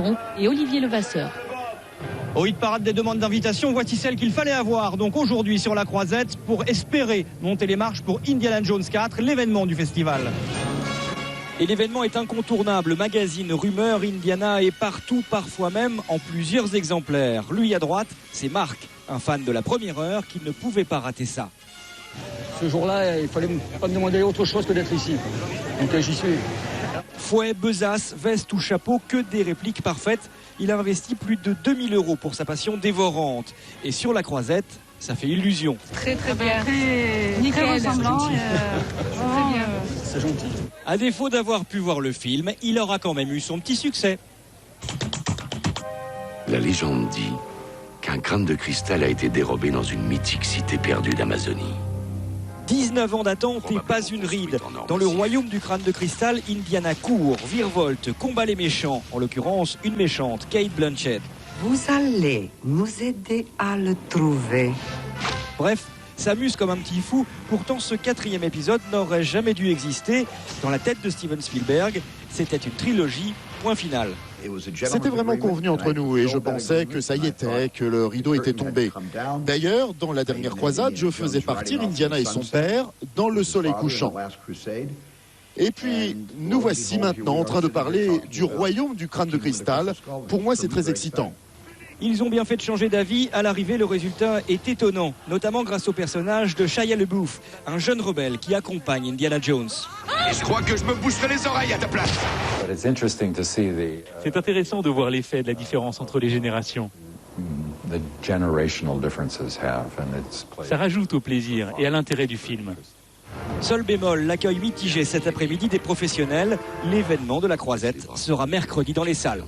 Bergeron et Olivier Levasseur. Au hit parade des demandes d'invitation, voici celle qu'il fallait avoir donc aujourd'hui sur la Croisette pour espérer monter les marches pour Indiana Jones 4, l'événement du festival. Et l'événement est incontournable. Le magazine Rumeur Indiana est partout, parfois même en plusieurs exemplaires. Lui à droite, c'est Marc, un fan de la première heure qui ne pouvait pas rater ça. Ce jour-là, il fallait pas me demander autre chose que d'être ici. Donc j'y suis. Fouet, besace, veste ou chapeau, que des répliques parfaites. Il a investi plus de 2000 € pour sa passion dévorante. Et sur la Croisette, ça fait illusion. Très bien. Très ressemblant. Très bien. C'est gentil. À défaut d'avoir pu voir le film, il aura quand même eu son petit succès. La légende dit qu'un crâne de cristal a été dérobé dans une mythique cité perdue d'Amazonie. 19 ans d'attente et pas une ride. Dans le royaume du crâne de cristal, Indiana court, virevolte, combat les méchants. En l'occurrence, une méchante, Cate Blanchett. Vous allez nous aider à le trouver. Bref, s'amuse comme un petit fou. Pourtant, ce 4e épisode n'aurait jamais dû exister. Dans la tête de Steven Spielberg, c'était une trilogie, point final. C'était vraiment convenu entre nous et je pensais que ça y était, que le rideau était tombé. D'ailleurs, dans la dernière croisade, je faisais partir Indiana et son père dans le soleil couchant. Et puis, nous voici maintenant en train de parler du royaume du crâne de cristal. Pour moi, c'est très excitant. Ils ont bien fait de changer d'avis. À l'arrivée, le résultat est étonnant, notamment grâce au personnage de Shia LaBeouf, un jeune rebelle qui accompagne Indiana Jones. Et je crois que je me boucherai les oreilles à ta place. C'est intéressant de voir l'effet de la différence entre les générations. Ça rajoute au plaisir et à l'intérêt du film. Seul bémol, l'accueil mitigé cet après-midi des professionnels. L'événement de la Croisette sera mercredi dans les salles.